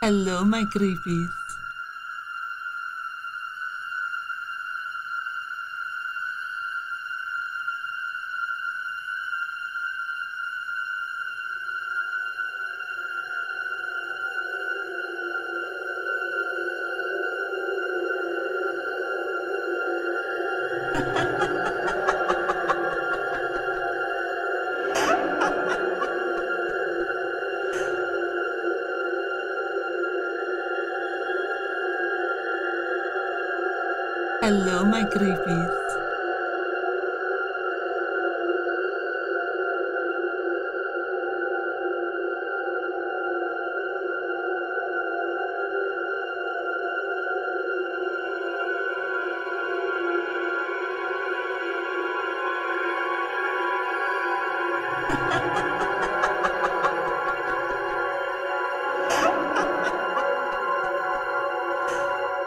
Hello, my creepies. Hello, my creepies.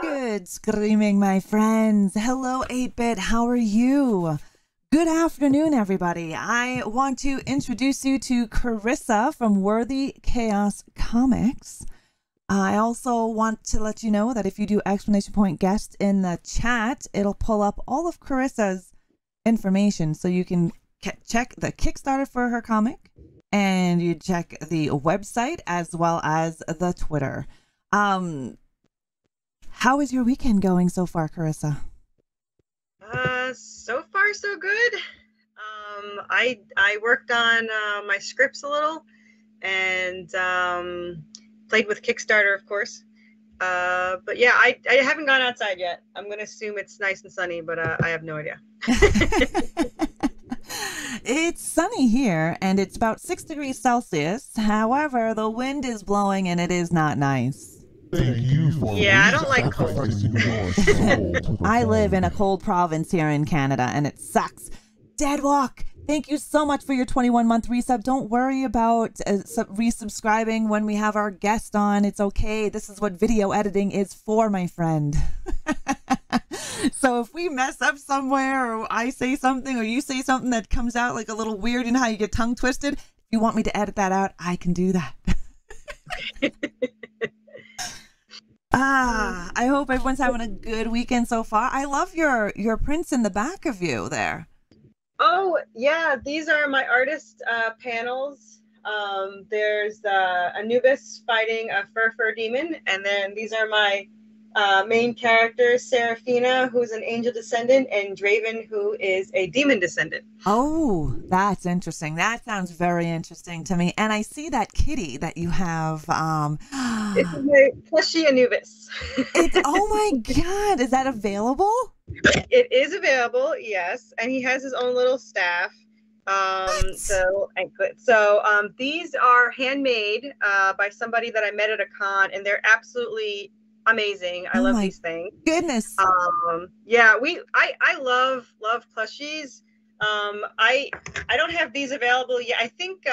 Good screaming, my friends. Hello, 8-Bit. How are you? Good afternoon, everybody. I want to introduce you to Corissa from Worthy Chaos Comics. I also want to let you know that if you do exclamation point guest in the chat, it'll pull up all of Carissa's information so you can check the Kickstarter for her comic and you check the website as well as the Twitter. How is your weekend going so far, Corissa? So far so good. I worked on my scripts a little and played with Kickstarter, of course. But yeah, I haven't gone outside yet. I'm gonna assume it's nice and sunny, but I have no idea. It's sunny here and it's about 6 degrees Celsius. However, the wind is blowing and it is not nice. Yeah, I don't like cold. I live in a cold province here in Canada and it sucks. Deadwalk, thank you so much for your 21-month resub. Don't worry about resubscribing when we have our guest on. It's okay. This is what video editing is for, my friend. So if we mess up somewhere or I say something or you say something that comes out like a little weird, you know how you get tongue twisted? If you want me to edit that out, I can do that. I hope everyone's having a good weekend so far. I love your prints in the back of you there. Oh, yeah, these are my artist panels. There's Anubis fighting a fur demon, and then these are my main characters, Seraphina, who's an angel descendant, and Draven, who is a demon descendant. Oh, that's interesting. That sounds very interesting to me. And I see that kitty that you have. It's a plushie Anubis. Oh my God, is that available? It is available, yes, and he has his own little staff. These are handmade by somebody that I met at a con, and they're absolutely amazing. I love these things. Goodness. Yeah, I love plushies. I don't have these available yet. I think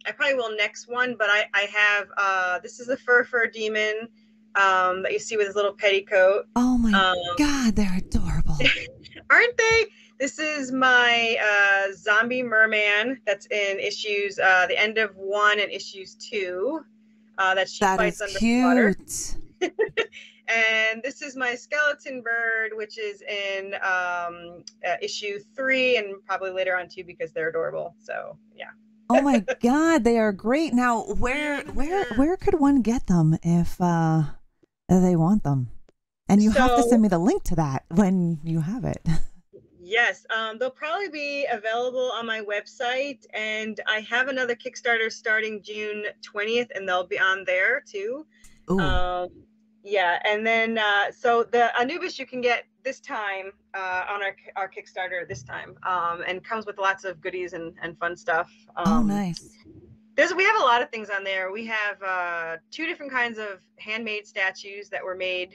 I probably will next one, but I have this is the fur demon that you see with his little petticoat. Oh my God, they're adorable. Aren't they? This is my zombie merman that's in issues the end of 1 and issues 2 that she fights underwater. Cute. And this is my skeleton bird, which is in issue 3 and probably later on too, because they're adorable. So yeah. Oh my God, they are great. Now, where could one get them if they want them? And you have to send me the link to that when you have it. Yes, they'll probably be available on my website, and I have another Kickstarter starting June 20th, and they'll be on there too. Yeah, and then so the Anubis you can get this time on our Kickstarter this time, and comes with lots of goodies and fun stuff. Oh, nice. We have a lot of things on there. We have 2 different kinds of handmade statues that were made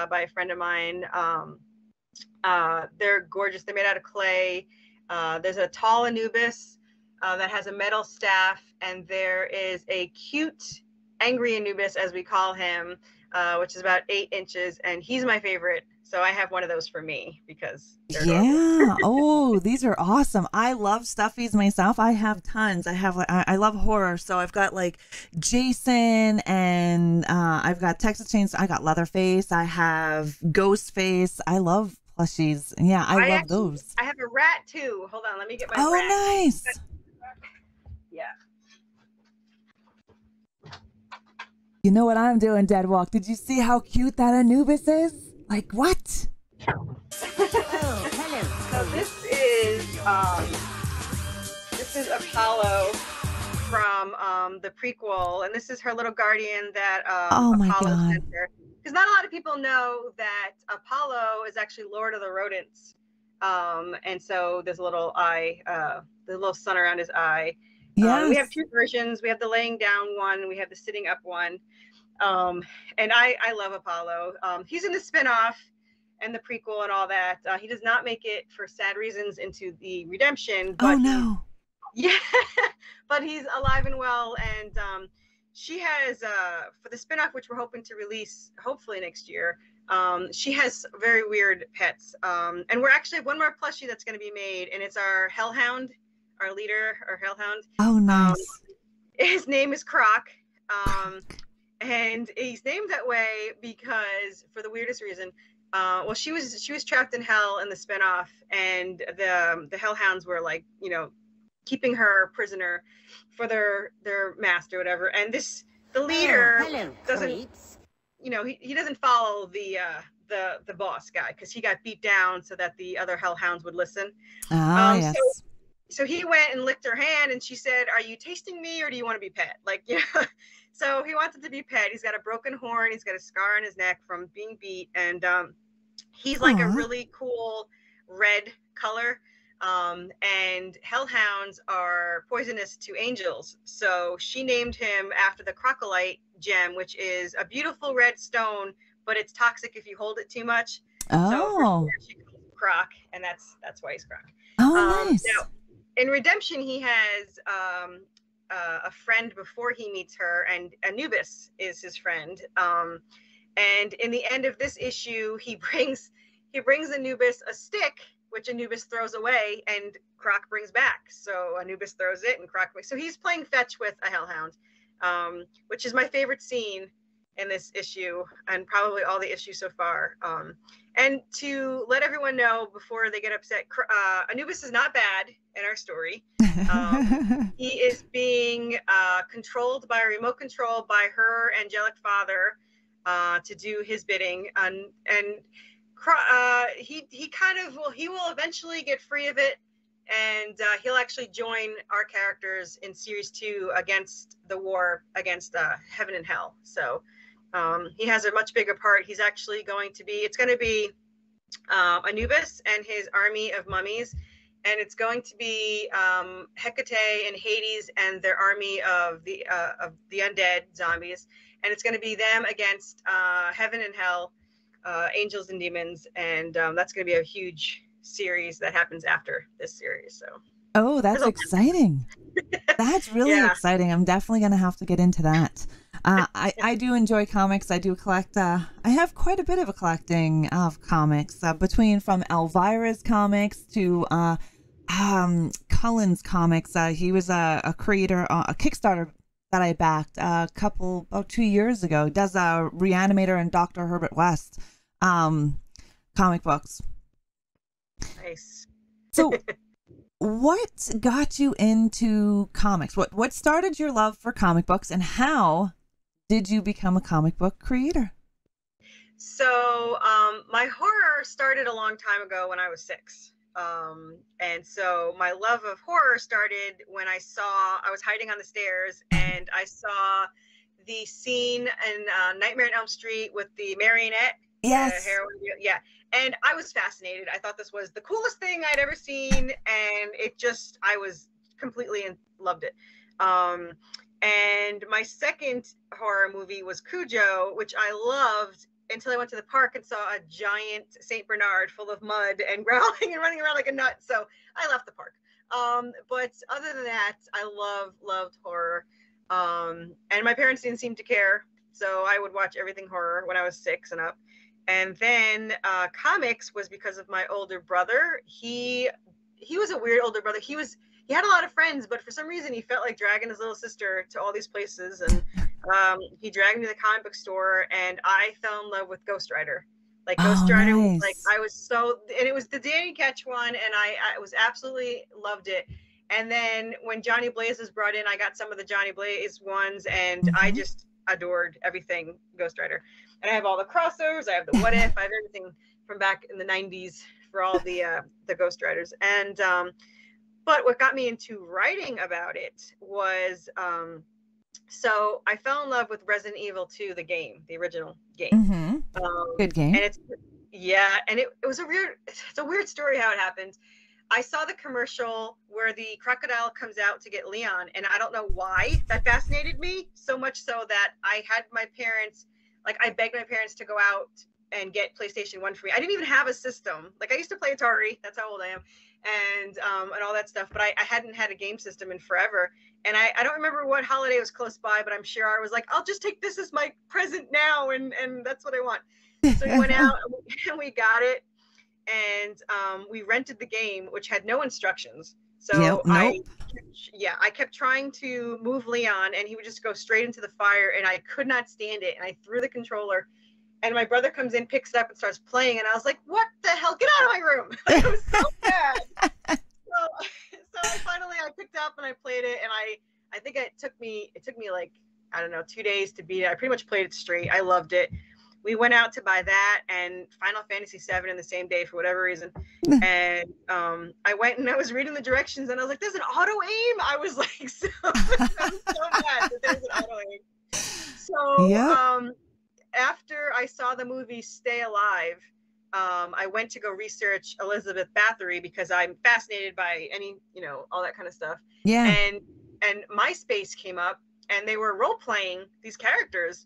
by a friend of mine. They're gorgeous. They're made out of clay. There's a tall Anubis that has a metal staff, and there is a cute angry Anubis, as we call him, which is about 8 inches, and he's my favorite. So I have one of those for me because they're adorable. Yeah. Oh, these are awesome. I love stuffies myself. I have tons. I love horror. So I've got like Jason and I've got Texas Chainsaw. I got Leatherface. I have Ghostface. I love plushies. Yeah, I love those. I have a rat too. Hold on, let me get my rat. Oh, nice. Yeah. You know what I'm doing, Deadwalk? Did you see how cute that Anubis is? Like what? Oh, hello. So this is Apollo from the prequel, and this is her little guardian that oh my Apollo God. sent her. Because not a lot of people know that Apollo is actually Lord of the Rodents, and so there's a little eye, the little sun around his eye. Yes. We have two versions. We have the laying down one. We have the sitting up one. And I love Apollo. He's in the spinoff and the prequel and all that. He does not make it for sad reasons into the redemption. But oh no. Yeah, but he's alive and well. And she has for the spinoff, which we're hoping to release hopefully next year. She has very weird pets. And we're actually have one more plushie that's going to be made, and it's our Hellhound, our leader, our Hellhound. Oh, nice. His name is Croc. And he's named that way because, for the weirdest reason, well, she was trapped in hell in the spinoff, and the Hellhounds were like, you know, keeping her prisoner for their master, whatever. And the leader doesn't, you know, he doesn't follow the boss guy because he got beat down so that the other Hellhounds would listen. Yes. So he went and licked her hand, and she said, "Are you tasting me, or do you want to be pet?" Like, yeah. So he wanted to be pet. He's got a broken horn. He's got a scar on his neck from being beat, and he's like a really cool red color. And hellhounds are poisonous to angels, so she named him after the crocolite gem, which is a beautiful red stone, but it's toxic if you hold it too much. Oh. So she calls him Croc, and that's why he's Croc. Oh, nice. Now, in Redemption, he has a friend before he meets her, and Anubis is his friend. And in the end of this issue, he brings Anubis a stick, which Anubis throws away, and Croc brings back. So Anubis throws it, and Croc. So he's playing fetch with a Hellhound, which is my favorite scene in this issue, and probably all the issues so far. And to let everyone know before they get upset, Anubis is not bad in our story. He is being controlled by a remote control by her angelic father to do his bidding, and he will eventually get free of it, and he'll actually join our characters in series 2 against the war against heaven and hell. So he has a much bigger part. He's actually it's going to be Anubis and his army of mummies, and it's going to be Hecate and Hades and their army of the undead zombies, and it's going to be them against heaven and hell, angels and demons, and that's going to be a huge series that happens after this series. So oh, that's exciting. That's really exciting. I'm definitely going to have to get into that. I do enjoy comics. I do collect. I have quite a bit of a collecting of comics, from Elvira's comics to Cullen's comics. He was a creator, a Kickstarter that I backed about 2 years ago. Does ReAnimateHer and Dr. Herbert West comic books. Nice. So what got you into comics? What started your love for comic books, and how did you become a comic book creator? So my horror started a long time ago when I was 6. And so my love of horror started when I was hiding on the stairs, and I saw the scene in Nightmare on Elm Street with the marionette. Yes. Yeah. And I was fascinated. I thought this was the coolest thing I'd ever seen. And I was completely loved it. And my second horror movie was Cujo, which I loved until I went to the park and saw a giant Saint Bernard full of mud and growling and running around like a nut. So I left the park. But other than that, I loved horror. And my parents didn't seem to care. So I would watch everything horror when I was 6 and up. And then comics was because of my older brother. He was a weird older brother. He had a lot of friends, but for some reason he felt like dragging his little sister to all these places. And he dragged me to the comic book store, and I fell in love with Ghost Rider. Like Ghost Rider, nice. like I was so, and it was the Danny Ketch one, and I was absolutely loved it. And then when Johnny Blaze was brought in, I got some of the Johnny Blaze ones, and I just adored everything Ghost Rider. And I have all the crossovers. I have the What If. I have everything from back in the 90s for all the Ghost Riders. And but what got me into writing about it was so I fell in love with Resident Evil 2, the game, the original game. Good game. And it's a weird story how it happened. I saw the commercial where the crocodile comes out to get Leon, and I don't know why that fascinated me so much so that I had my parents, like I begged my parents to go out and get PlayStation 1 for me. I didn't even have a system. Like I used to play Atari, that's how old I am, and all that stuff, but I hadn't had a game system in forever. And I don't remember what holiday was close by, but I'm sure I was like, I'll just take this as my present now, and that's what I want. So we went out and we got it, and we rented the game, which had no instructions. So I kept trying to move Leon, and he would just go straight into the fire, and I could not stand it. And I threw the controller, and my brother comes in, picks it up, and starts playing. And I was like, "What the hell? Get out of my room!" Like, it was so bad. So I picked up and I played it, and I think it took me like, I don't know, 2 days to beat it. I pretty much played it straight. I loved it. We went out to buy that and Final Fantasy VII in the same day for whatever reason. And I went and I was reading the directions, and I was like, there's an auto aim. I was like, so mad that there's an auto aim. So after I saw the movie Stay Alive, I went to go research Elizabeth Bathory because I'm fascinated by all that kind of stuff. Yeah. And MySpace came up, and they were role playing these characters.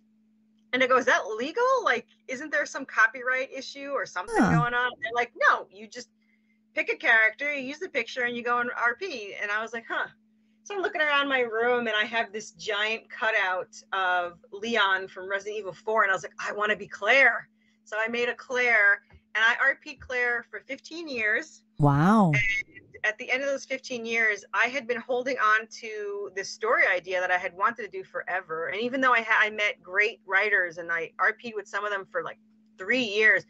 And I go, is that legal? Like, isn't there some copyright issue or something going on? And they're like, no, you just pick a character, you use the picture, and you go in RP. And I was like, huh. So I'm looking around my room, and I have this giant cutout of Leon from Resident Evil 4. And I was like, I want to be Claire. So I made a Claire, and I RP Claire for 15 years. Wow. And at the end of those 15 years, I had been holding on to this story idea that I had wanted to do forever. And even though I met great writers and I RP'd with some of them for like 3 years,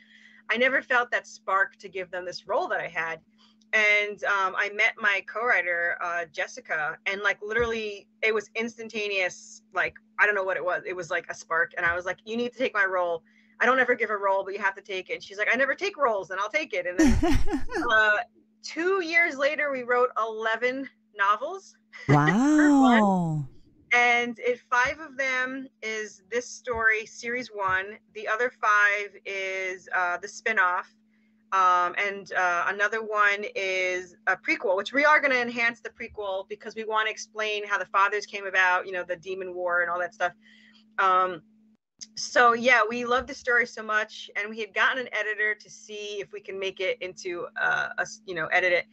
I never felt that spark to give them this role that I had. And I met my co-writer, Jessica, and like literally it was instantaneous. Like, I don't know what it was. It was like a spark. And I was like, you need to take my role. I don't ever give a role, but you have to take it. And she's like, I never take roles, and I'll take it. And then 2 years later, we wrote 11 novels. Wow. And 5 of them is this story, series 1. The other 5 is the spinoff. And another one is a prequel, which we are going to enhance the prequel because we want to explain how the fathers came about, the demon war and all that stuff. So yeah, we love the story so much, and we had gotten an editor to see if we can make it into edit it.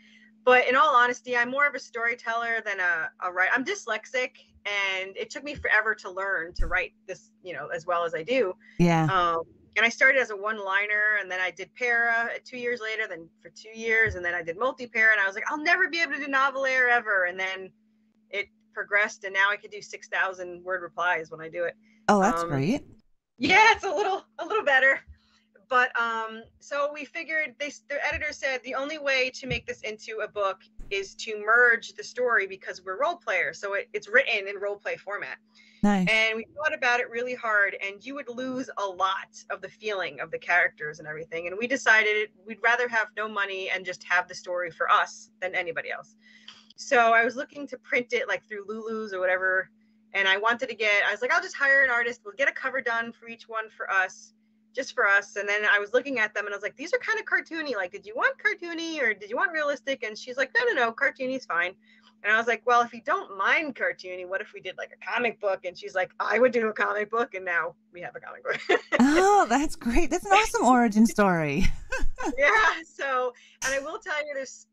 But in all honesty, I'm more of a storyteller than a writer. I'm dyslexic, and it took me forever to learn to write this, as well as I do. Yeah. And I started as a one-liner, and then I did para 2 years later, then for 2 years, and then I did multi-para, and I was like, I'll never be able to do novel-air ever. And then it progressed, and now I could do 6,000 word replies when I do it. Oh, that's great. Yeah, it's a little better. But so we figured, the editor said the only way to make this into a book is to merge the story because we're role players. So it's written in role play format. Nice. And we thought about it really hard, and you would lose a lot of the feeling of the characters and everything. And we decided we'd rather have no money and just have the story for us than anybody else. So I was looking to print it like through Lulu's or whatever. And I was like, I'll just hire an artist. We'll get a cover done for each one for us, just for us. And then I was looking at them, and I was like, these are kind of cartoony. Like, did you want cartoony or did you want realistic? And she's like, no, cartoony's fine. And I was like, well, if you don't mind cartoony, what if we did like a comic book? And she's like, I would do a comic book. And now we have a comic book. Oh, that's great. That's an awesome origin story. Yeah. So, and I will tell you, there's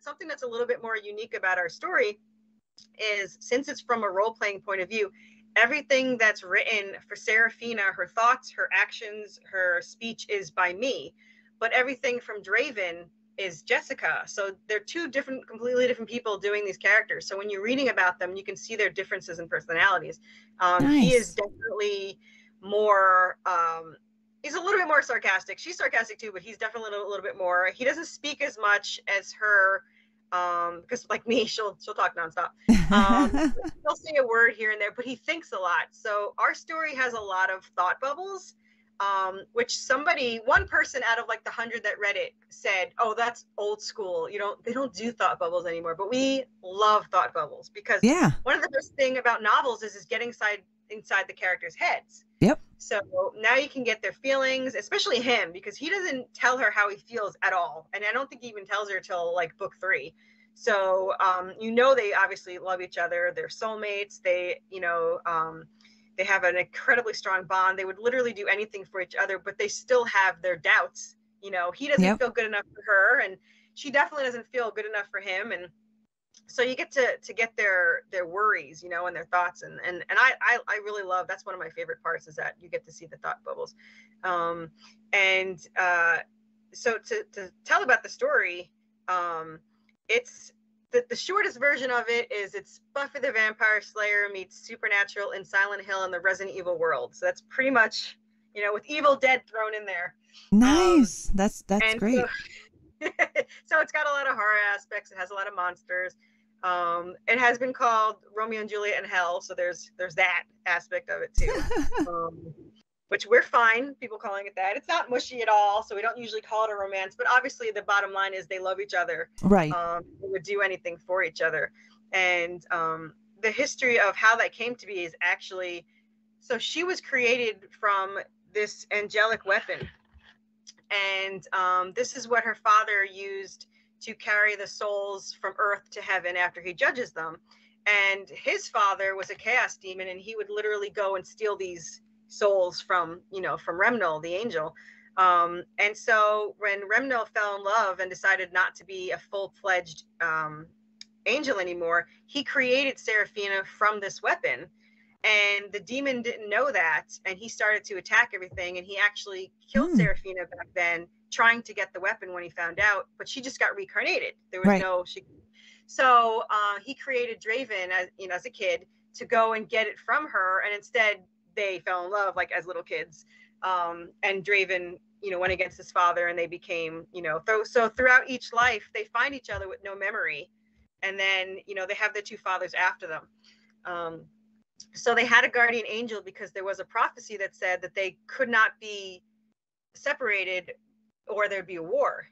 something that's a little bit more unique about our story is, since it's from a role-playing point of view, everything that's written for Seraphina, her thoughts, her actions, her speech is by me, but everything from Draven is Jessica. So they're two completely different people doing these characters. So when you're reading about them, you can see their differences in personalities. Nice. He is definitely more, he's a little bit more sarcastic. She's sarcastic too, but he's definitely a little bit more. He doesn't speak as much as her, because like me, she'll talk nonstop. He'll say a word here and there, but he thinks a lot. So our story has a lot of thought bubbles, which one person out of like the 100 that read it said, "Oh, that's old school. They don't do thought bubbles anymore." But we love thought bubbles because one of the best thing about novels is getting inside the characters' heads. Yep. So now you can get their feelings, especially him, because he doesn't tell her how he feels at all. And I don't think he even tells her till like book 3. So, they obviously love each other. They're soulmates. They have an incredibly strong bond. They would literally do anything for each other, but they still have their doubts. He doesn't feel good enough for her, and she definitely doesn't feel good enough for him. And so you get to get their worries, and their thoughts. And I really love, that's one of my favorite parts, is that you get to see the thought bubbles. So to tell about the story, it's the shortest version of it is it's Buffy the Vampire Slayer meets Supernatural in Silent Hill in the Resident Evil world. So that's pretty much, with Evil Dead thrown in there. Nice. That's great. So it's got a lot of horror aspects. It has a lot of monsters. It has been called Romeo and Juliet in Hell, so there's that aspect of it too. Which we're fine, people calling it that. It's not mushy at all, so we don't usually call it a romance, but obviously the bottom line is they love each other. Right. They would do anything for each other. And the history of how that came to be is actually, so she was created from this angelic weapon. And this is what her father used to carry the souls from earth to heaven after he judges them. And his father was a chaos demon, and he would literally go and steal these souls from Remnel, the angel. And so when Remnel fell in love and decided not to be a full-fledged angel anymore, he created Seraphina from this weapon. And the demon didn't know that, and he started to attack everything, and he actually killed Seraphina back then, trying to get the weapon when he found out, but she just got reincarnated. There was so he created Draven as a kid to go and get it from her, and instead they fell in love like as little kids. And Draven, went against his father, and they became, so throughout each life they find each other with no memory, and then they have their two fathers after them. So they had a guardian angel because there was a prophecy that said that they could not be separated or there'd be a war.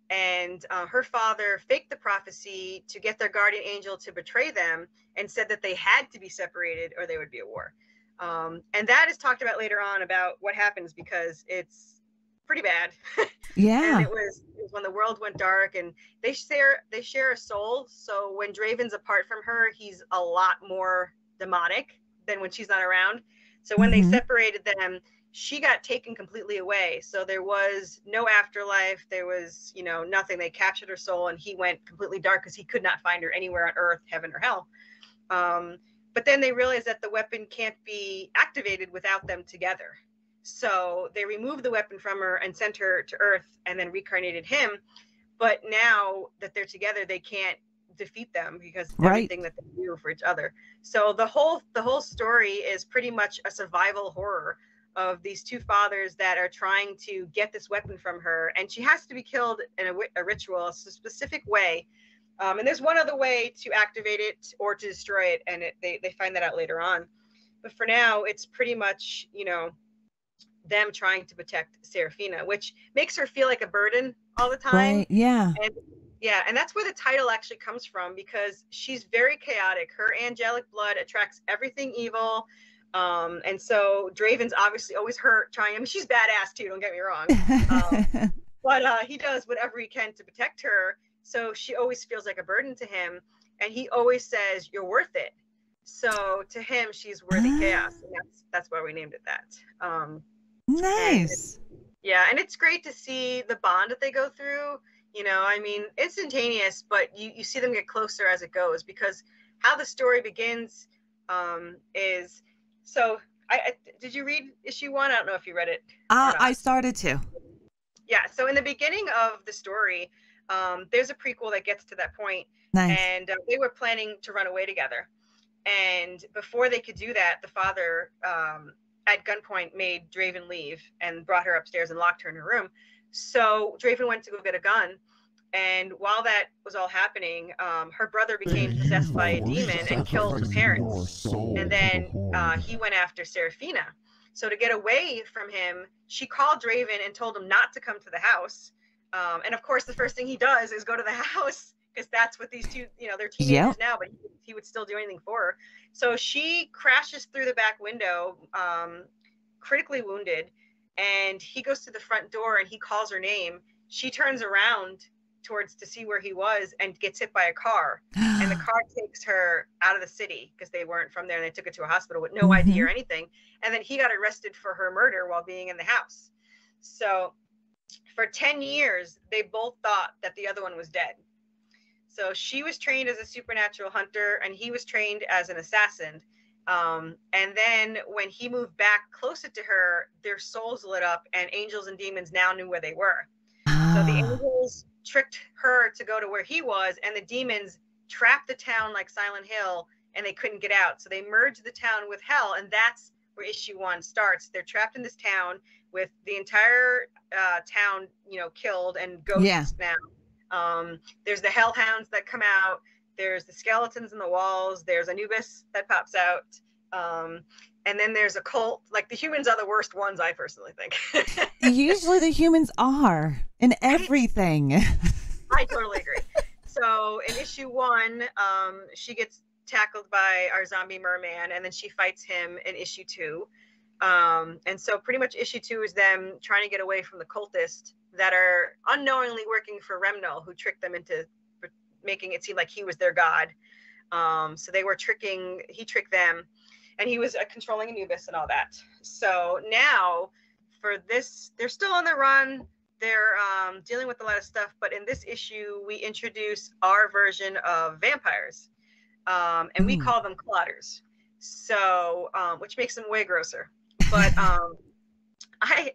And her father faked the prophecy to get their guardian angel to betray them, and said that they had to be separated or there would be a war. And that is talked about later on about what happens, because it's pretty bad. Yeah. And it was when the world went dark, and they share a soul. So when Draven's apart from her, he's a lot more demonic than when she's not around. So when they separated them, she got taken completely away. So there was no afterlife. There was, nothing. They captured her soul, and he went completely dark because he could not find her anywhere on earth, heaven, or hell. But then they realized that the weapon can't be activated without them together. So they removed the weapon from her and sent her to earth, and then reincarnated him. But now that they're together, they can't defeat them because everything that they do for each other. So the whole story is pretty much a survival horror of these two fathers that are trying to get this weapon from her, and she has to be killed in a ritual, a specific way. And there's one other way to activate it or to destroy it, and they find that out later on. But for now, it's pretty much, them trying to protect Seraphina, which makes her feel like a burden all the time. Right. Yeah. And that's where the title actually comes from, because she's very chaotic. Her angelic blood attracts everything evil. And so Draven's obviously always she's badass too, don't get me wrong. But he does whatever he can to protect her. So she always feels like a burden to him. And he always says, "You're worth it." So to him, she's worthy chaos. And that's why we named it that. Nice. And it's great to see the bond that they go through. Instantaneous, but you see them get closer as it goes, because how the story begins is So did you read issue 1? I don't know if you read it or not. I started to. Yeah. So in the beginning of the story, there's a prequel that gets to that point. Nice. And they were planning to run away together. And before they could do that, the father, at gunpoint, made Draven leave and brought her upstairs and locked her in her room. So Draven went to go get a gun. And while that was all happening, her brother became possessed by a demon and killed her parents. And then he went after Seraphina. So to get away from him, she called Draven and told him not to come to the house. And of course, the first thing he does is go to the house, because that's what these two, they're teenagers now, but he would still do anything for her. So she crashes through the back window, critically wounded, and he goes to the front door and he calls her name. She turns around to see where he was and gets hit by a car. And the car takes her out of the city because they weren't from there, and they took her to a hospital with no ID or anything. And then he got arrested for her murder while being in the house. So for 10 years, they both thought that the other one was dead. So she was trained as a supernatural hunter and he was trained as an assassin. And then when he moved back closer to her, their souls lit up and angels and demons now knew where they were. So the angels tricked her to go to where he was, and the demons trapped the town like Silent Hill, and they couldn't get out. So they merged the town with hell, and that's where issue 1 starts. They're trapped in this town with the entire town, killed, and ghosts now. There's the hellhounds that come out. There's the skeletons in the walls. There's Anubis that pops out. And then there's a cult. Like, the humans are the worst ones, I personally think. Usually the humans are in everything. I totally agree. So in issue 1, she gets tackled by our zombie merman, and then she fights him in issue 2. And so pretty much issue 2 is them trying to get away from the cultists that are unknowingly working for Remnal, who tricked them into making it seem like he was their god. So he tricked them, and he was controlling Anubis and all that. So now for this, they're still on the run. They're dealing with a lot of stuff, but in this issue, we introduce our version of vampires, and we call them clotters. So, which makes them way grosser. But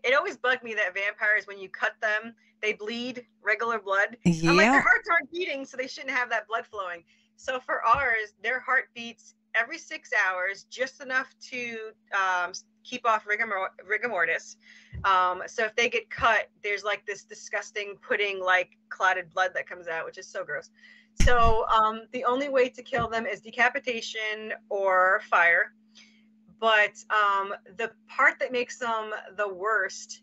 it always bugged me that vampires, when you cut them, they bleed regular blood. Yeah. I'm like, their hearts aren't beating, so they shouldn't have that blood flowing. So for ours, their heart beats every 6 hours, just enough to keep off rigor mortis. So if they get cut, there's like this disgusting pudding, like clotted blood that comes out, which is so gross. So the only way to kill them is decapitation or fire. But the part that makes them the worst,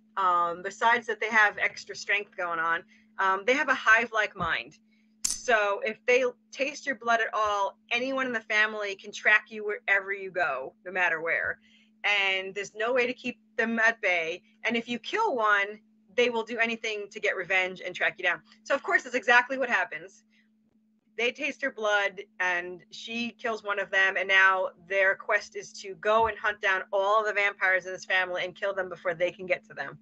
besides that they have extra strength going on, they have a hive-like mind. So if they taste your blood at all, anyone in the family can track you wherever you go, no matter where. And there's no way to keep them at bay. And if you kill one, they will do anything to get revenge and track you down. So of course, that's exactly what happens. They taste her blood and she kills one of them. And now their quest is to go and hunt down all the vampires in this family and kill them before they can get to them.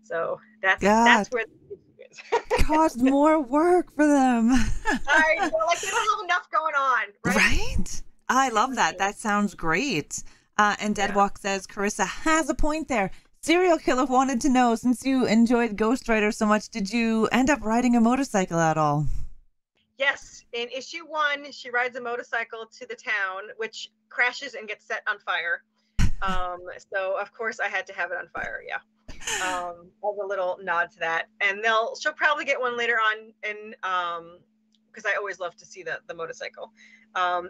So that's where the issue is. Caused more work for them. I know, like, they don't have enough going on, right? Right? I love that. That sounds great. And Deadwalk says, Corissa has a point there. Serial Killer wanted to know, since you enjoyed Ghost Rider so much, did you end up riding a motorcycle at all? Yes. In issue 1, she rides a motorcycle to the town, which crashes and gets set on fire. So of course I had to have it on fire. Yeah. As a little nod to that. And she'll probably get one later on, and because I always love to see the motorcycle. Now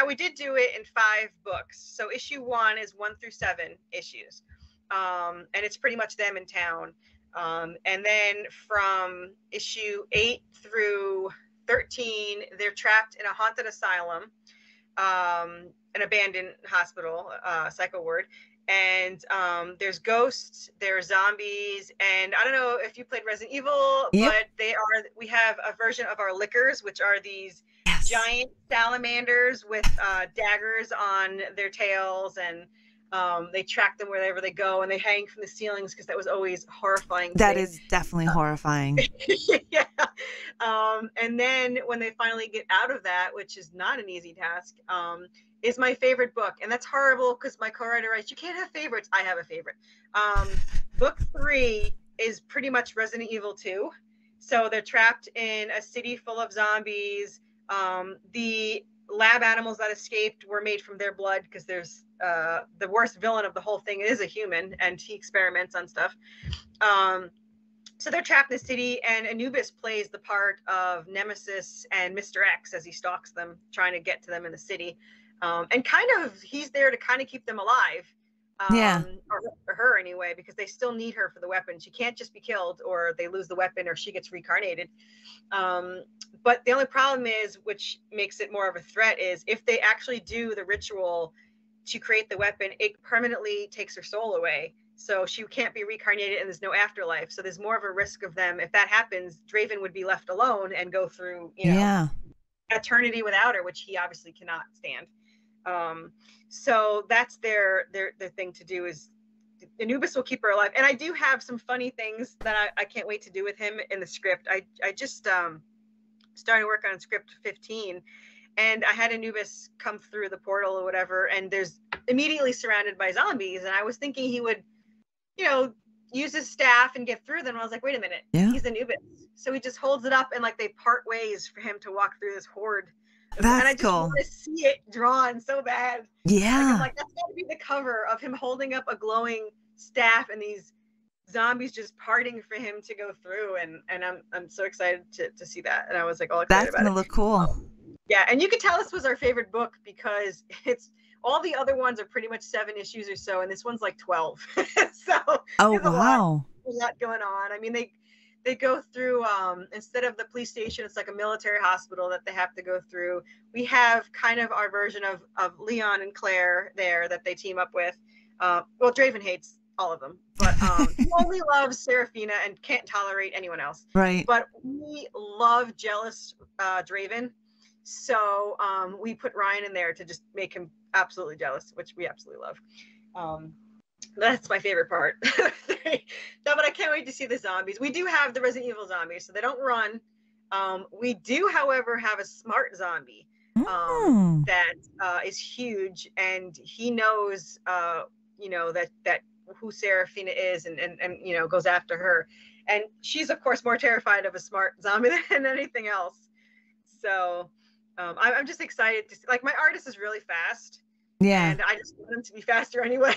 we did do it in 5 books. So issue 1 is 1 through 7 issues. And it's pretty much them in town. And then from issue 8 through 13, they're trapped in a haunted asylum, an abandoned hospital, psycho ward. And there's ghosts, there's zombies, and I don't know if you played Resident Evil, but we have a version of our lickers, which are these giant salamanders with daggers on their tails, and they track them wherever they go, and they hang from the ceilings, because that was always horrifying. That is definitely horrifying. Yeah. And then when they finally get out of that, which is not an easy task, is my favorite book. And that's horrible because my co-writer writes, you can't have favorites. I have a favorite. Book 3 is pretty much Resident Evil 2. So they're trapped in a city full of zombies. The lab animals that escaped were made from their blood because there's the worst villain of the whole thing is a human, and he experiments on stuff. So they're trapped in the city, and Anubis plays the part of Nemesis and Mr. X as he stalks them, trying to get to them in the city. And kind of, he's there to kind of keep them alive. Or her anyway, because they still need her for the weapon. She can't just be killed, or they lose the weapon, or she gets reincarnated. But the only problem is, which makes it more of a threat, is if they actually do the ritual to create the weapon, it permanently takes her soul away. So she can't be reincarnated, and there's no afterlife. So there's more of a risk of them. If that happens, Draven would be left alone and go through, eternity without her, which he obviously cannot stand. So that's their thing to do, is Anubis will keep her alive. And I do have some funny things that I can't wait to do with him in the script. I just started work on script 15, and I had Anubis come through the portal or whatever, and there's immediately surrounded by zombies. And I was thinking he would, use his staff and get through them. And I was like, wait a minute, he's Anubis. So he just holds it up, and like they part ways for him to walk through this horde. That's and I just cool. want to see it drawn so bad. Yeah. I'm like, that's got to be the cover of him holding up a glowing staff and these zombies just parting for him to go through. And I'm so excited to see that. And I was like all excited about it. That's gonna look cool. Yeah, and you could tell this was our favorite book because it's all the other ones are pretty much 7 issues or so, and this one's like 12. So there's a lot going on. I mean, they go through instead of the police station, it's like a military hospital that they have to go through. We have kind of our version of Leon and Claire there that they team up with. Well, Draven hates all of them, but he only loves Seraphina and can't tolerate anyone else. Right. But we love jealous Draven. So we put Ryan in there to just make him absolutely jealous, which we absolutely love. That's my favorite part. No, but I can't wait to see the zombies. We do have the Resident Evil zombies, so they don't run. We do, however, have a smart zombie that is huge, and he knows, that who Seraphina is, and goes after her. And she's, of course, more terrified of a smart zombie than anything else. So I'm just excited to see. Like, my artist is really fast. Yeah. And I just want him to be faster anyway.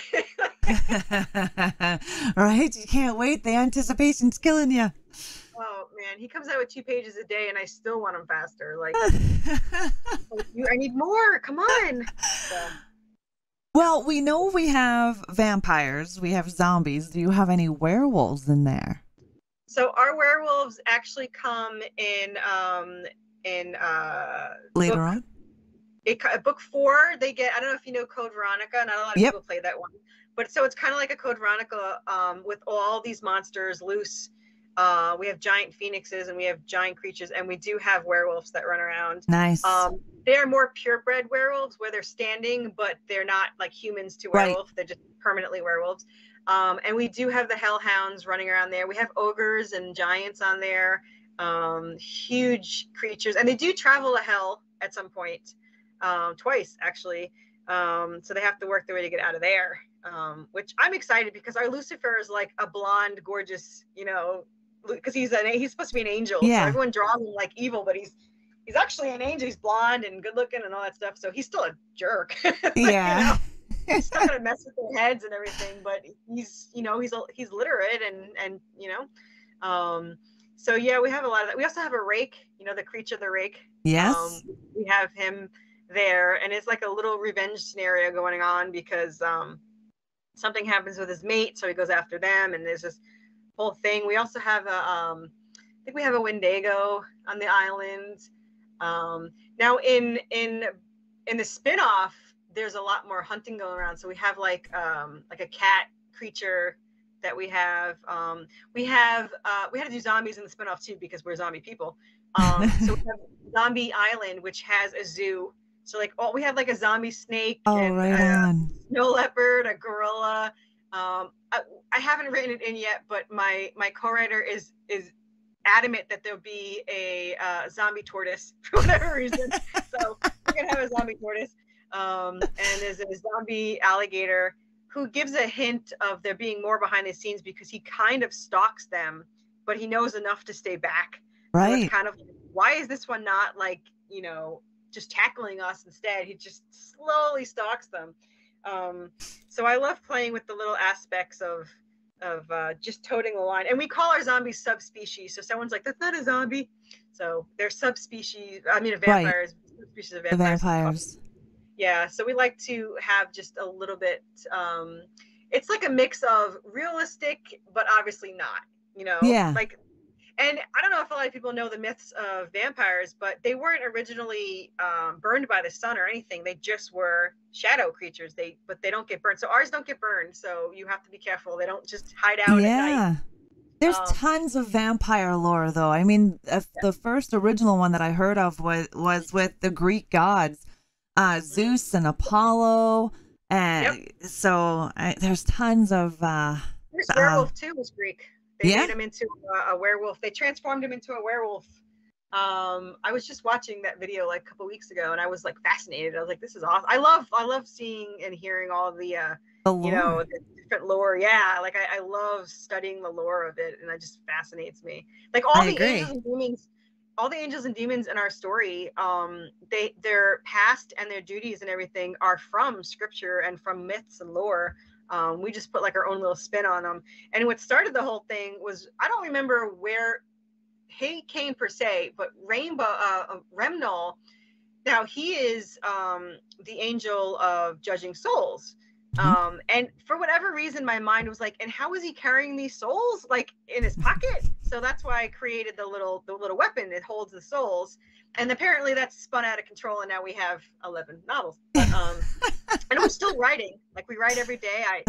Right? You can't wait. The anticipation's killing you. Oh, man. He comes out with 2 pages a day, and I still want him faster. Like, I need more. Come on. So. Well, we know we have vampires. We have zombies. Do you have any werewolves in there? So our werewolves actually come in later on. Book 4, they get, I don't know if you know Code Veronica, not a lot of people play that one, but so it's kind of like a Code Veronica with all these monsters loose. We have giant phoenixes, and we have giant creatures, and we do have werewolves that run around. Nice. They are more purebred werewolves where they're standing, but they're not like humans to werewolf. They're just permanently werewolves. And we do have the hellhounds running around there. We have ogres and giants on there, huge creatures, and they do travel to hell at some point. Twice actually, so they have to work their way to get out of there, which I'm excited because our Lucifer is like a blonde, gorgeous, because he's supposed to be an angel. So everyone draws him like evil, but he's actually an angel. He's blonde and good looking and all that stuff. So he's still a jerk. He's still gonna mess with their heads and everything, but he's literate and so yeah, we have a lot of that. We also have a rake, the creature, the rake. Yes. We have him there, and it's like a little revenge scenario going on because something happens with his mate, so he goes after them, and there's this whole thing. We also have I think we have a Wendigo on the island. Now in the spin-off, there's a lot more hunting going around. So we have like a cat creature that we have. We had to do zombies in the spin-off too because we're zombie people. So we have Zombie Island, which has a zoo. So like, we have like a zombie snake, and a snow leopard, a gorilla. I haven't written it in yet, but my co-writer is adamant that there'll be a zombie tortoise for whatever reason. So we're gonna have a zombie tortoise. And there's a zombie alligator who gives a hint of there being more behind the scenes because he kind of stalks them, but he knows enough to stay back. So it's Right. kind of, why is this one not like, just tackling us instead? He just slowly stalks them. So I love playing with the little aspects of just toting the line. And we call our zombies subspecies. So someone's like, that's not a zombie. So they're subspecies. I mean, vampires. Right. Subspecies of vampires. The vampires. Yeah. So we like to have just a little bit. It's like a mix of realistic, but obviously not. Yeah. Like. And I don't know if a lot of people know the myths of vampires, but they weren't originally burned by the sun or anything. They just were shadow creatures. But they don't get burned. So ours don't get burned. So you have to be careful. They don't just hide out at night. There's tons of vampire lore, though. I mean, the first original one that I heard of was with the Greek gods, Zeus and Apollo. And so there's tons of... There's werewolf, too, was Greek. They made him into a werewolf. They transformed him into a werewolf. I was just watching that video like a couple weeks ago, and I was like fascinated. I was like, "This is awesome!" I love seeing and hearing all the the different lore. Yeah, like I love studying the lore of it, and it just fascinates me. Like all the angels and demons in our story, their past and their duties and everything are from scripture and from myths and lore. We just put like our own little spin on them. And what started the whole thing was, I don't remember where he came per se, but Remnal, now he is the angel of judging souls. And for whatever reason, my mind was like, and how is he carrying these souls like in his pocket? So that's why I created the little weapon. It holds the souls. And apparently that's spun out of control, and now we have 11 novels. But, and we're still writing. Like, we write every day. I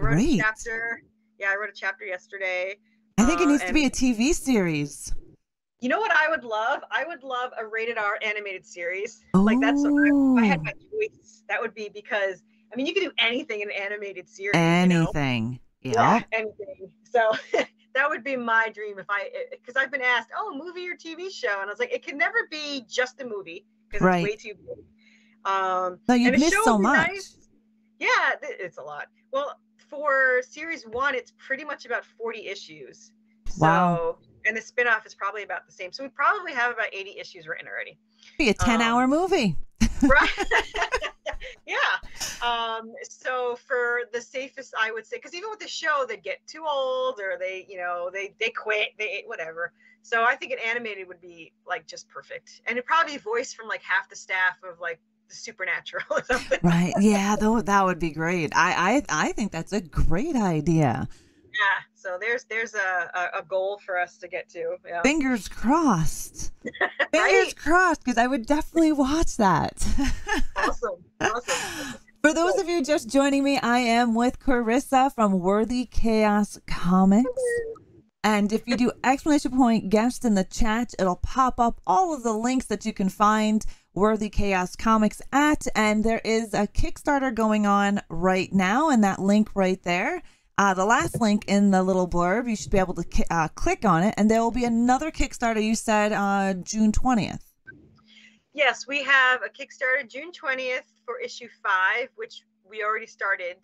wrote a chapter. Yeah, I wrote a chapter yesterday. I think it needs to be a TV series. You know what I would love? I would love a rated R animated series. Like, that's what I had my choice. That would be, because, I mean, you can do anything in an animated series. Anything. Yeah, anything. So... that would be my dream because I've been asked, a movie or TV show, and I was like, it can never be just a movie because it's way too big. No, you'd miss so much. Nice. Yeah, it's a lot. Well, for series 1, it's pretty much about 40 issues. Wow. And the spinoff is probably about the same. So we probably have about 80 issues written already. Be a 10-hour movie. Right. Yeah. So for the safest, I would say, because even with the show, they'd get too old, or they quit, whatever. So I think an animated would be like just perfect, and it'd probably be voiced from like half the staff of like the Supernatural or something. Right. Yeah. That would be great. I think that's a great idea. Yeah. So there's a goal for us to get to. Yeah. Fingers crossed. Fingers crossed, because I would definitely watch that. Awesome. For those of you just joining me, I am with Corissa from Worthy Chaos Comics. And if you do ! guest in the chat, it'll pop up all of the links that you can find Worthy Chaos Comics at. And there is a Kickstarter going on right now, and that link right there. The last link in the little blurb, you should be able to click on it, and there will be another Kickstarter, you said, June 20th. Yes, we have a Kickstarter June 20th for issue 5, which we already started.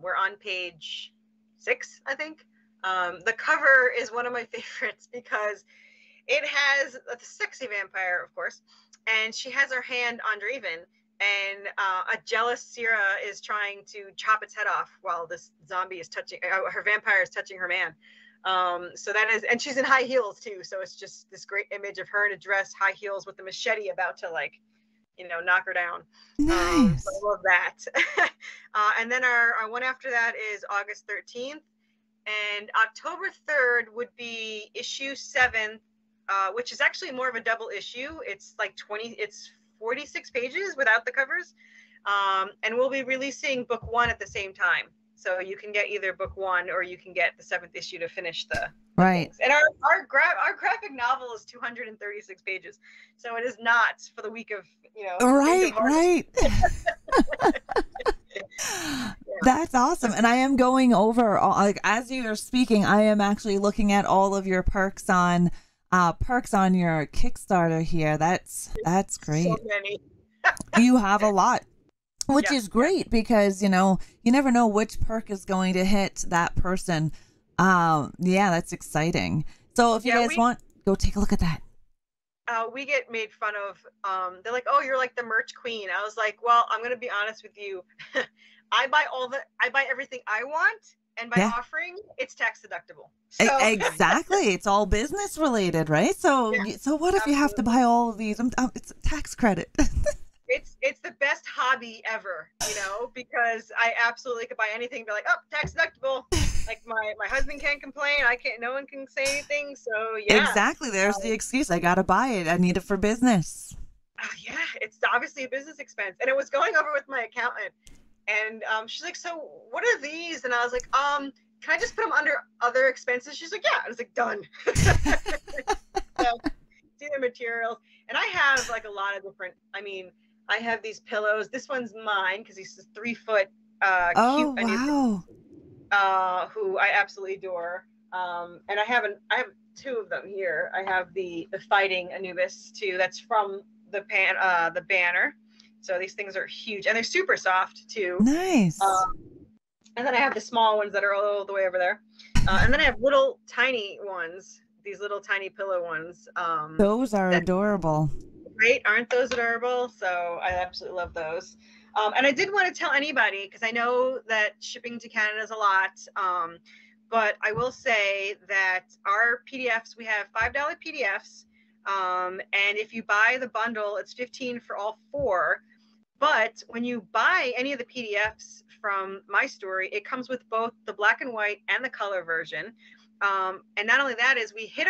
We're on page 6, I think. The cover is one of my favorites because it has a sexy vampire, of course, and she has her hand on Draven. And a jealous Syrah is trying to chop its head off while this zombie is touching, her vampire is touching her man. So that is, and she's in high heels too. So it's just this great image of her in a dress, high heels with the machete about to knock her down. Nice. So I love that. And then our one after that is August 13th. And October 3rd would be issue 7, which is actually more of a double issue. It's like 46 pages without the covers, and we'll be releasing book 1 at the same time, so you can get either book 1 or you can get the 7th issue to finish the things. And our graphic novel is 236 pages, so it is not for the week of right. That's awesome. And I am going over as you are speaking, I am actually looking at all of your perks on your Kickstarter here. That's great. So many. You have a lot. which is great because, you know, you never know which perk is going to hit that person. Yeah, that's exciting. So if you guys want, go take a look at that. We get made fun of. They're like, "Oh, you're like the merch queen." I was like, "Well, I'm gonna be honest with you. I buy everything I want, and by offering, it's tax deductible." So exactly, it's all business related, right? So, so what if you have to buy all of these? It's a tax credit. It's the best hobby ever, you know, because I absolutely could buy anything and be like, oh, tax deductible. Like my husband can't complain. I can't, no one can say anything. So yeah. Exactly. There's the excuse. I got to buy it. I need it for business. Yeah, it's obviously a business expense. And it was going over with my accountant. And she's like, so what are these? And I was like, can I just put them under other expenses? She's like, yeah. I was like, done. So see the materials. And I have like a lot of different, I have these pillows. This one's mine because he's a 3 foot cute wow. who I absolutely adore. And I have 2 of them here. I have the fighting Anubis too. That's from the banner. So these things are huge and they're super soft too. Nice. And then I have the small ones that are all the way over there. And then I have little tiny ones. These little tiny pillow ones. Those are adorable. Right? Aren't those adorable? So I absolutely love those. And I did want to tell anybody, because I know that shipping to Canada is a lot, but I will say that our PDFs, we have $5 PDFs, and if you buy the bundle, it's $15 for all 4. But when you buy any of the PDFs from my story, it comes with both the black and white and the color version. And not only that is we hit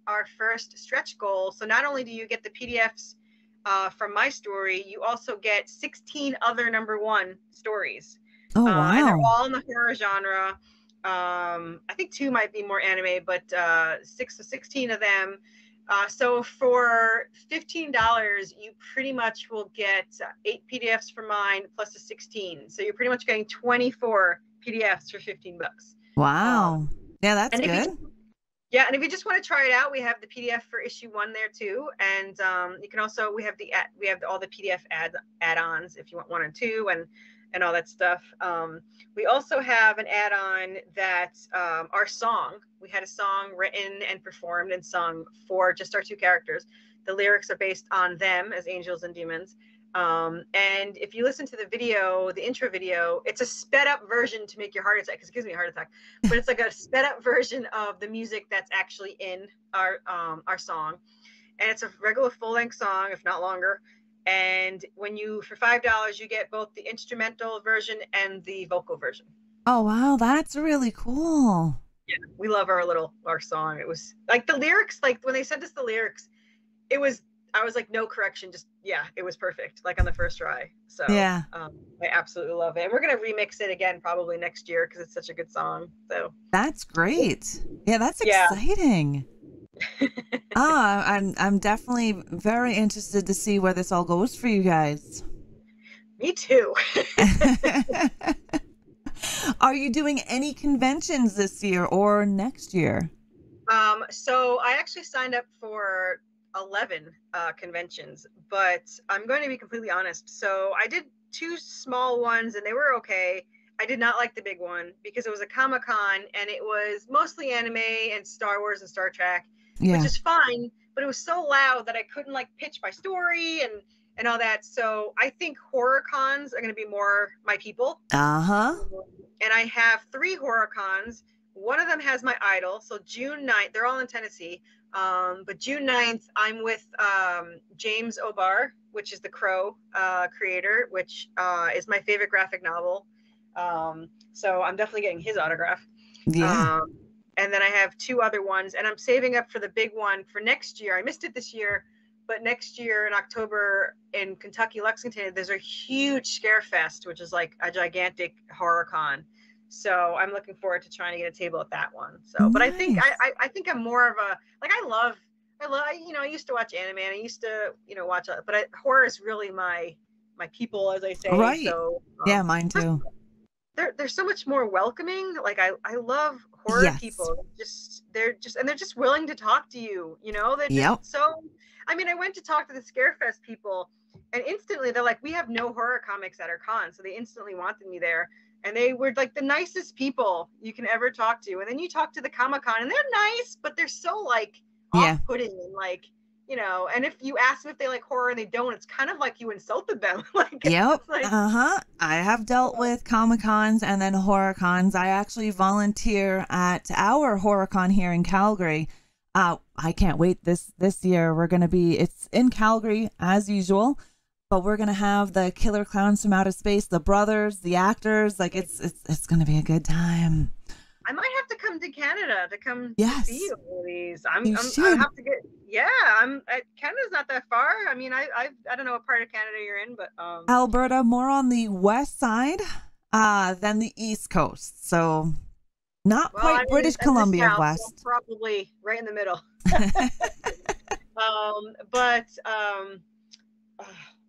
our first stretch goal. So not only do you get the PDFs from my story, you also get 16 other #1 stories. Oh, wow. And they're all in the horror genre. I think 2 might be more anime, but 16 of them. So for $15, you pretty much will get 8 PDFs for mine plus a 16. So you're pretty much getting 24 PDFs for $15. Wow. Yeah, that's good. And if you just want to try it out, we have the PDF for issue 1 there too, and you can also we have all the PDF add-ons if you want 1 or 2 and all that stuff. We also have an add-on that our song. We had a song written and performed and sung for just our 2 characters. The lyrics are based on them as angels and demons. And if you listen to the video, the intro video, it's a sped up version to make your heart attack, because it gives me a heart attack, but it's like a sped up version of the music that's actually in our song. And it's a regular full length song, if not longer. And for $5, you get both the instrumental version and the vocal version. Oh, wow. That's really cool. Yeah. We love our song. It was like the lyrics, like when they sent us the lyrics, I was like, no correction, just, it was perfect, like on the first try. So yeah, I absolutely love it. And we're going to remix it again probably next year because it's such a good song. So that's great. Yeah, that's exciting. I'm definitely very interested to see where this all goes for you guys. Me too. Are you doing any conventions this year or next year? So I actually signed up for 11 conventions, but I'm going to be completely honest. So I did 2 small ones and they were okay. I did not like the big one because it was a Comic-Con and it was mostly anime and Star Wars and Star Trek, which is fine, but it was so loud that I couldn't like pitch my story and all that. So I think horror cons are going to be more my people. And I have 3 horror cons. One of them has my idol. So June 9th, they're all in Tennessee. But June 9th, I'm with James O'Barr, which is the Crow creator, which is my favorite graphic novel. So I'm definitely getting his autograph. Yeah. And then I have 2 other ones, and I'm saving up for the big one for next year. I missed it this year, but next year in October in Kentucky, Lexington, there's a huge Scare Fest, which is like a gigantic horror con. So I'm looking forward to trying to get a table at that one. So, but I think I think I'm more of a, like, I love, I used to watch anime and I used to, watch, but horror is really my people, as I say. Right. So, yeah, mine too. They're so much more welcoming. Like I love horror people. They're just willing to talk to you. They're just so. I went to talk to the Scarefest people, and instantly they're like, we have no horror comics at our con, so they instantly wanted me there. And they were like the nicest people you can ever talk to. And then you talk to the Comic-Con and they're nice, but they're so like off-putting and like, you know, and if you ask them if they like horror and they don't, it's kind of like you insulted them. Like, yep. like, I have dealt with Comic-Cons and then horror cons. I actually volunteer at our horror con here in Calgary. I can't wait this year. We're going to be, it's in Calgary as usual, but we're going to have the killer clowns from outer space, the brothers, the actors. Like it's going to be a good time. I might have to come to Canada to come see all these. I have to get, Canada's not that far. I mean, I don't know what part of Canada you're in, but Alberta, more on the west side than the east coast. So not quite British Columbia west. So probably right in the middle.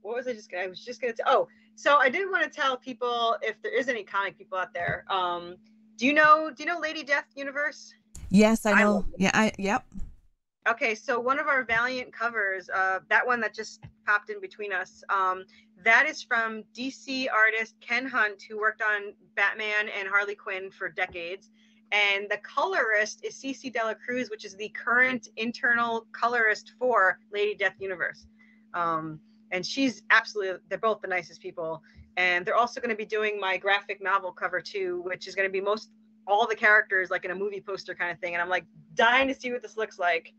What was I just gonna? I was just gonna. So I did want to tell people, if there is any comic people out there. Do you know Lady Death Universe? Yes, I know. Yep. Okay, so one of our Valiant covers, that one that just popped in between us, that is from DC artist Ken Hunt, who worked on Batman and Harley Quinn for decades. And the colorist is Cece Dela Cruz, which is the current internal colorist for Lady Death Universe. And she's they're both the nicest people. And they're also going to be doing my graphic novel cover too, which is going to be all the characters like in a movie poster kind of thing. And I'm like dying to see what this looks like.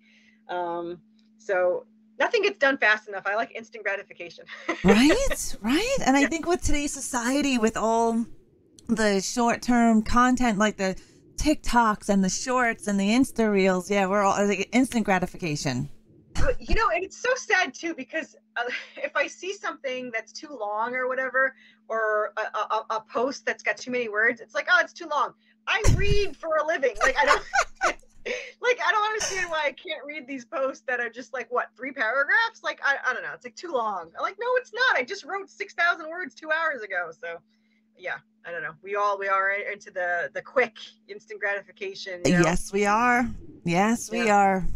So nothing gets done fast enough. I like instant gratification. Right. And I think with today's society, with all the short-term content, like the TikToks and the shorts and the Insta reels, we're all like instant gratification. You know, and it's so sad too, because if I see something that's too long or whatever, or a post that's got too many words, it's like, oh, it's too long. I read for a living. Like I don't understand why I can't read these posts that are just like 3 paragraphs. Like I don't know. It's like too long. I'm like, no, it's not. I just wrote 6,000 words 2 hours ago. So yeah, I don't know. We are into the quick instant gratification. You know? Yes, we are. We are.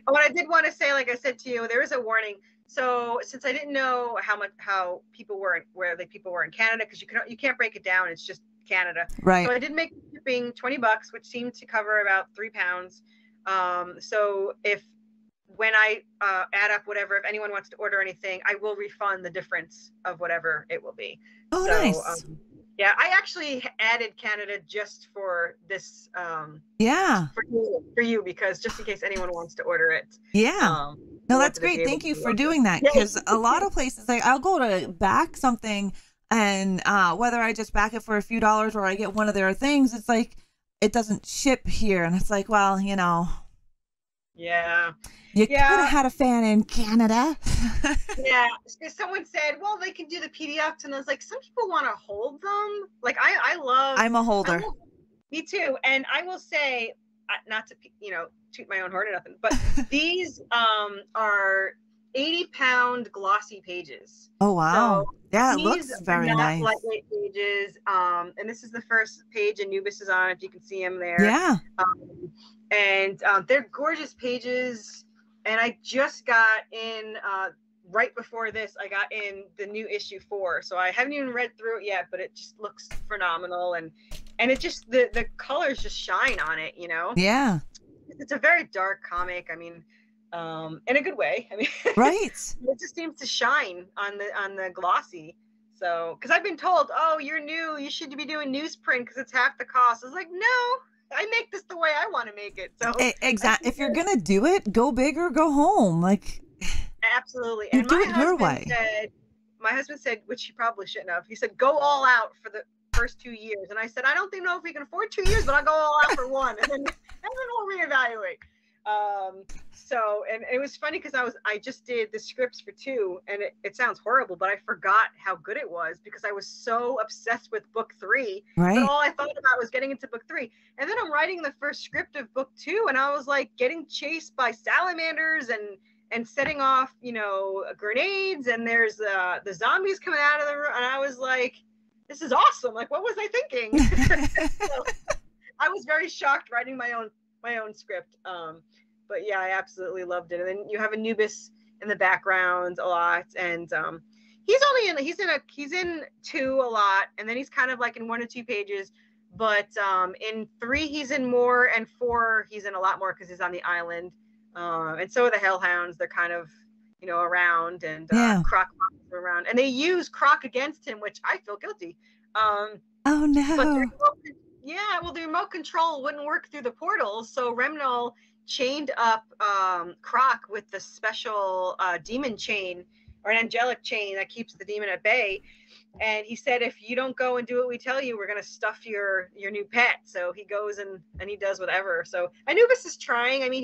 What I did want to say, like I said to you, there is a warning. So since I didn't know how people were where the people were in Canada, because you can't break it down, it's just Canada. Right. So I did make shipping $20, which seemed to cover about 3 pounds. So when I add up whatever, if anyone wants to order anything, I will refund the difference of whatever it will be. Oh, so, nice. Yeah, I actually added Canada just for this. For you, because just in case anyone wants to order it. Yeah. No, that's great. Thank you for doing that, because a lot of places, like I'll go to back something, and whether I just back it for a few dollars or I get one of their things, it's like it doesn't ship here, and it's like, well, you know. Yeah. You could have had a fan in Canada. Yeah. Someone said, well, they can do the PDFs. And I was like, some people want to hold them. Like, I'm a holder. Me too. And I will say, not to, toot my own horn or nothing, but these are 80-pound glossy pages. Oh, wow. So yeah, it looks very nice. Lightweight pages. And this is the first page Anubis is on, if you can see him there. Yeah. And they're gorgeous pages. And I just got in, right before this, I got in the new issue 4. So I haven't even read through it yet, but it just looks phenomenal. And it just, the colors just shine on it, you know? Yeah. It's a very dark comic. I mean, in a good way. I mean, right. It just seems to shine on the glossy. So, because I've been told, oh, you're new, you should be doing newsprint because it's half the cost. I was like, no. I make this the way I want to make it. So exactly. If you're gonna do it, go big or go home. Like absolutely. And my husband said, which he probably shouldn't have. He said, "Go all out for the first 2 years." And I said, "I don't know if we can afford 2 years, but I'll go all out for 1, and then we'll reevaluate." And it was funny because I just did the scripts for 2, and it sounds horrible, but I forgot how good it was because I was so obsessed with book 3. Right. But all I thought about was getting into book 3. And then I'm writing the first script of book 2, and I was like getting chased by salamanders and setting off, grenades, and there's the zombies coming out of the room, and I was like, this is awesome. Like, what was I thinking? So, I was very shocked writing my own script. But yeah, I absolutely loved it. And then you have Anubis in the background a lot. And he's in 2 a lot, and then he's kind of like in 1 or 2 pages. But in 3 he's in more, and 4 he's in a lot more because he's on the island. And so are the Hellhounds. They're kind of, you know, around, and Croc around, and they use Croc against him, which I feel guilty. Oh no! But the remote control wouldn't work through the portals, so Remnal chained up Croc with the special demon chain, or an angelic chain that keeps the demon at bay. And he said, if you don't go and do what we tell you, we're going to stuff your new pet. So he goes and he does whatever. So Anubis is trying. I mean,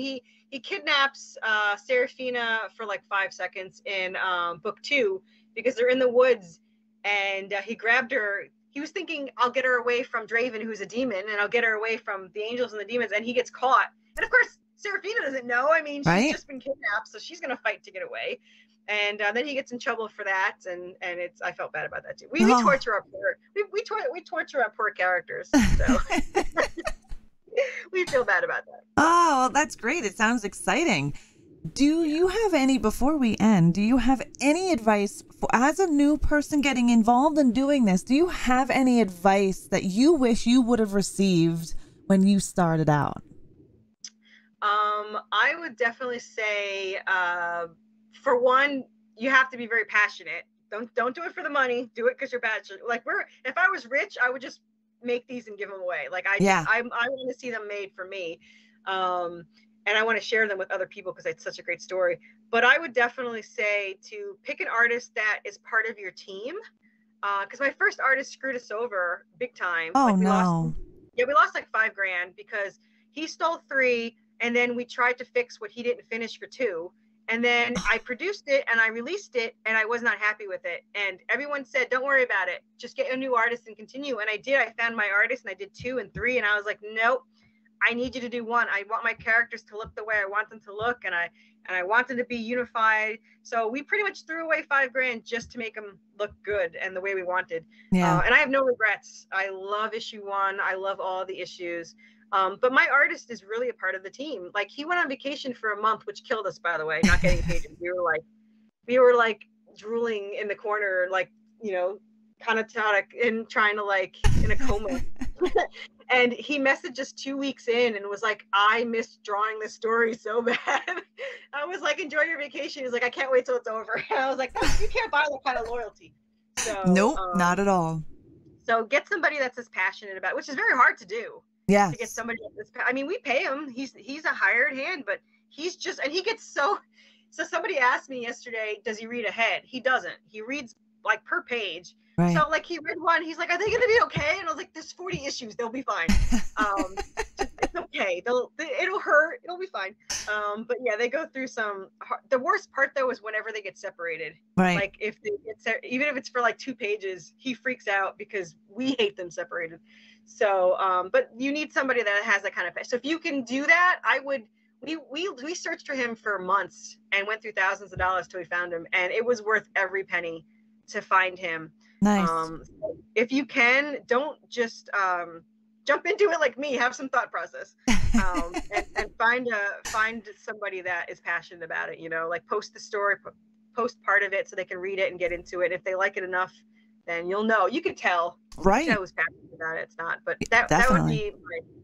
he kidnaps Seraphina for like 5 seconds in book 2 because they're in the woods, and he grabbed her. He was thinking, I'll get her away from Draven, who's a demon, and I'll get her away from the angels and the demons. And he gets caught. And of course, Seraphina doesn't know. I mean, she's just been kidnapped, so she's going to fight to get away. And then he gets in trouble for that, and I felt bad about that too. We torture our poor characters, so we feel bad about that. Oh, well, that's great. It sounds exciting. Do you have any, before we end, do you have any advice for, as a new person getting involved in doing this? Do you have any advice that you wish you would have received when you started out? I would definitely say, for one, you have to be very passionate. Don't do it for the money. Do it because you're passionate. Like if I was rich, I would just make these and give them away. Like I want to see them made for me. And I want to share them with other people because it's such a great story. But I would definitely say to pick an artist that is part of your team. Because my first artist screwed us over big time. Oh, no. We lost like $5,000 because he stole 3, and then we tried to fix what he didn't finish for 2. And then I produced it and I released it, and I was not happy with it. And everyone said, don't worry about it. Just get a new artist and continue. And I did. I found my artist, and I did 2 and 3. And I was like, nope, I need you to do 1. I want my characters to look the way I want them to look. And I want them to be unified. So we pretty much threw away $5,000 just to make them look good and the way we wanted. Yeah. And I have no regrets. I love issue 1. I love all the issues. But my artist is really a part of the team. Like, he went on vacation for a month, which killed us, by the way, not getting pages. We were like drooling in the corner, like, you know, catatonic and trying to, like, in a coma. And he messaged us 2 weeks in and was like, I missed drawing this story so bad. I was like, enjoy your vacation. He's like, I can't wait till it's over. And I was like, no, you can't buy that kind of loyalty. So nope, not at all. So get somebody that's as passionate about it, which is very hard to do. Yeah. To get somebody that's, I mean, we pay him. He's a hired hand, but he's just, and he gets so somebody asked me yesterday, does he read ahead? He doesn't. He reads like per page. Right. So like he read 1, he's like, are they going to be okay? And I was like, there's 40 issues. They'll be fine. It's okay. It'll hurt. It'll be fine. But yeah, they go through the worst part though is whenever they get separated. Right. Like if they even if it's for like 2 pages, he freaks out because we hate them separated. So, but you need somebody that has that kind of, so if you can do that, we searched for him for months and went through thousands of dollars till we found him. And it was worth every penny to find him. Nice. If you can, don't just jump into it like me. Have some thought process, and find somebody that is passionate about it. You know, like post the story, post part of it so they can read it and get into it. If they like it enough, then you'll know. You can tell. Right. I was passionate about it. It's not, but that would be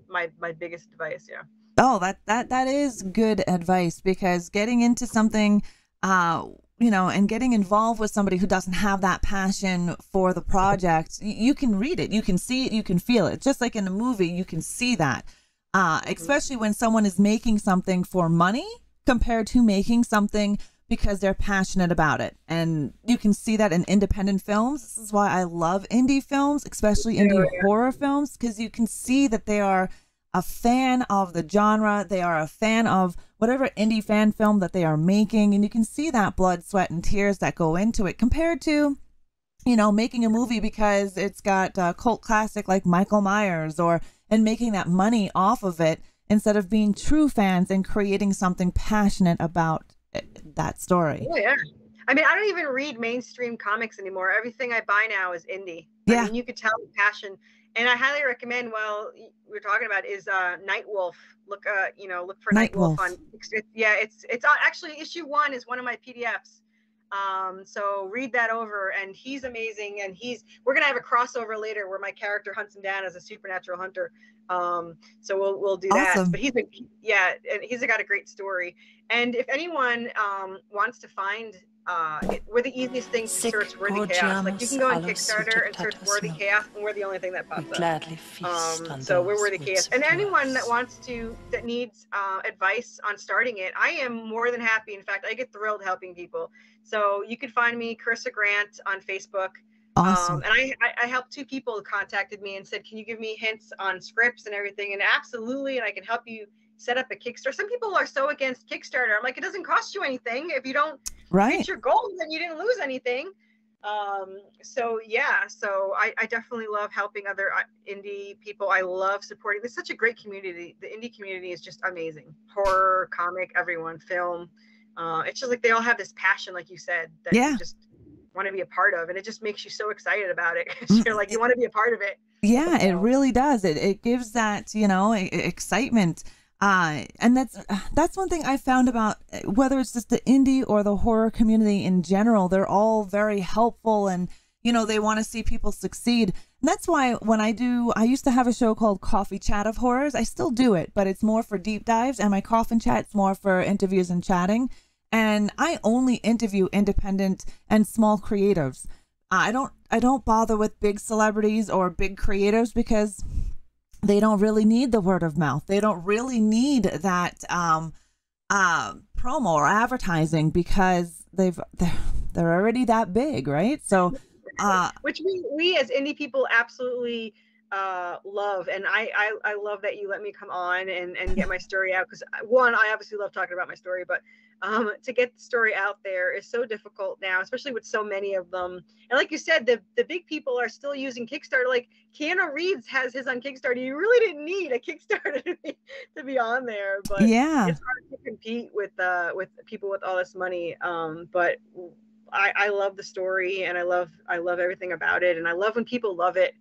my biggest advice. Yeah. Oh, that is good advice, because getting into something, you know, and getting involved with somebody who doesn't have that passion for the project, you can read it, you can see it, you can feel it. Just like in a movie, you can see that, especially when someone is making something for money compared to making something because they're passionate about it. And you can see that in independent films. This is why I love indie films, especially indie horror films, because you can see that they are a fan of the genre. They are a fan of whatever indie fan film that they are making. And you can see that blood, sweat, and tears that go into it compared to, you know, making a movie because it's got a cult classic like Michael Myers, and making that money off of it instead of being true fans and creating something passionate about that story. Oh, yeah. I mean, I don't even read mainstream comics anymore. Everything I buy now is indie. Yeah. I mean, you could tell the passion. And I highly recommend, well, we're talking about is Nightwolf. Look, look for Nightwolf on. It's actually issue 1 is one of my PDFs. So read that over, and he's amazing. And we're gonna have a crossover later where my character hunts him down as a supernatural hunter. So we'll do awesome. that. But he's got a great story. And if anyone wants to find we're the easiest thing to search Worthy Chaos. Like you can go on Kickstarter and search Worthy Chaos, and we're the only thing that pops up. So we're Worthy Chaos. And anyone that needs advice on starting it, I am more than happy. In fact, I get thrilled helping people. So you can find me, Corissa Grant, on Facebook. Awesome. And I helped 2 people who contacted me and said, can you give me hints on scripts and everything? And absolutely, and I can help you set up a Kickstarter. Some people are so against Kickstarter. I'm like, it doesn't cost you anything. If you don't reach your goals, then you didn't lose anything. So I definitely love helping other indie people. I love supporting. There's such a great community. The indie community is just amazing. Horror, comic, everyone, film. It's just like they all have this passion, like you said, that you just want to be a part of, and it just makes you so excited about it. You're like, you want to be a part of it. Yeah, it really does. It gives that, excitement. And that's one thing I found about whether it's just the indie or the horror community in general, they're all very helpful, and, they want to see people succeed. And that's why when I used to have a show called Coffin Chat of Horrors. I still do it, but it's more for deep dives, and my Coffin Chat's more for interviews and chatting. And I only interview independent and small creatives. I don't bother with big celebrities or big creatives because they don't really need the word of mouth. They don't really need that promo or advertising because they're already that big, right? So, which we as indie people absolutely love, and I love that you let me come on and get my story out, because one, I obviously love talking about my story, but to get the story out there is so difficult now, especially with so many of them. And like you said, the big people are still using Kickstarter. Like Keanu Reeves has his on Kickstarter. You really didn't need a Kickstarter to be on there, but it's hard to compete with people with all this money. But I love the story, and I love everything about it, and I love when people love it.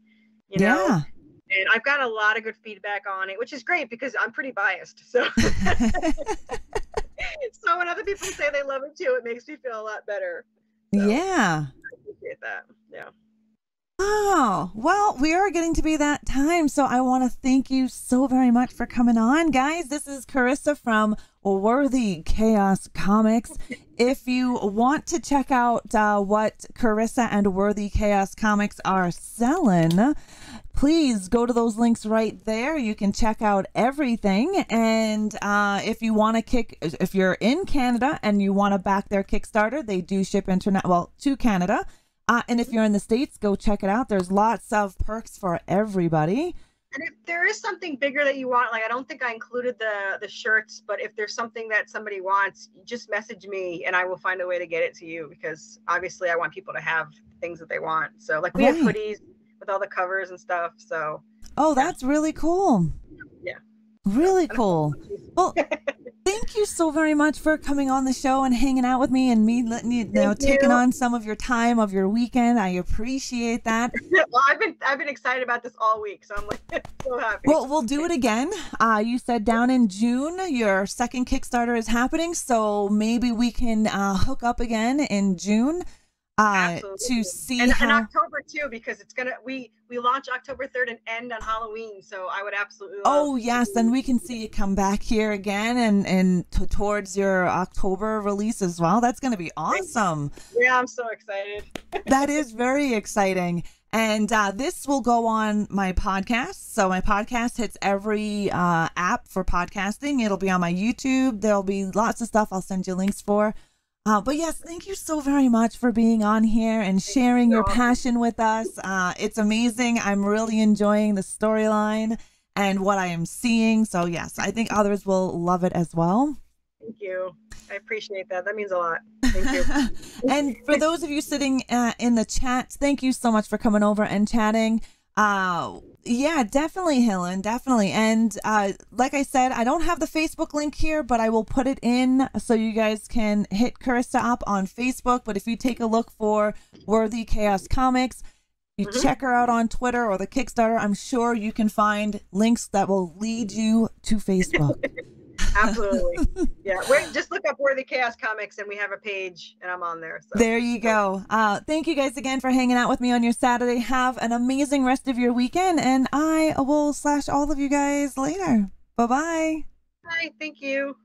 And I've got a lot of good feedback on it, which is great because I'm pretty biased. So, so when other people say they love it too, it makes me feel a lot better. So, I appreciate that. Yeah. Oh, well, we are getting to be that time. So I want to thank you so very much for coming on, guys. This is Corissa from Worthy Chaos Comics. If you want to check out what Corissa and Worthy Chaos Comics are selling, please go to those links right there. You can check out everything. And if you want to if you're in Canada and you want to back their Kickstarter, they do ship to Canada. And if you're in the States, go check it out. There's lots of perks for everybody. And if there is something bigger that you want, like I don't think I included the shirts, but if there's something that somebody wants, just message me and I will find a way to get it to you, because obviously I want people to have things that they want. So like we have hoodies with all the covers and stuff. So that's really cool. Yeah. Really cool. Well, thank you so very much for coming on the show and hanging out with me, and me letting you taking on some of your time of your weekend. I appreciate that. Well, I've been excited about this all week, so I'm like so happy. Well, we'll do it again. You said down in June your second Kickstarter is happening, so maybe we can hook up again in June. To see and October too, because it's we launch October 3rd and end on Halloween, so I would absolutely love yes, and we can see you come back here again and towards your October release as well. That's going to be awesome. Yeah, I'm so excited. That is very exciting. And this will go on my podcast. So my podcast hits every app for podcasting. It'll be on my YouTube. There'll be lots of stuff I'll send you links for. But yes, thank you so very much for being on here and sharing your passion with us. It's amazing. I'm really enjoying the storyline and what I am seeing. So yes, I think others will love it as well. Thank you. I appreciate that. That means a lot. Thank you. And for those of you sitting in the chat, thank you so much for coming over and chatting. Yeah, definitely, Helen, definitely. And like I said, I don't have the Facebook link here, but I will put it in so you guys can hit Corissa up on Facebook. But if you take a look for Worthy Chaos Comics, you check her out on Twitter or the Kickstarter, I'm sure you can find links that will lead you to Facebook. Absolutely. Yeah. Just look up Worthy Chaos Comics and we have a page and I'm on there. So. There you go. Thank you guys again for hanging out with me on your Saturday. Have an amazing rest of your weekend, and I will slash all of you guys later. Bye-bye. Bye. Thank you.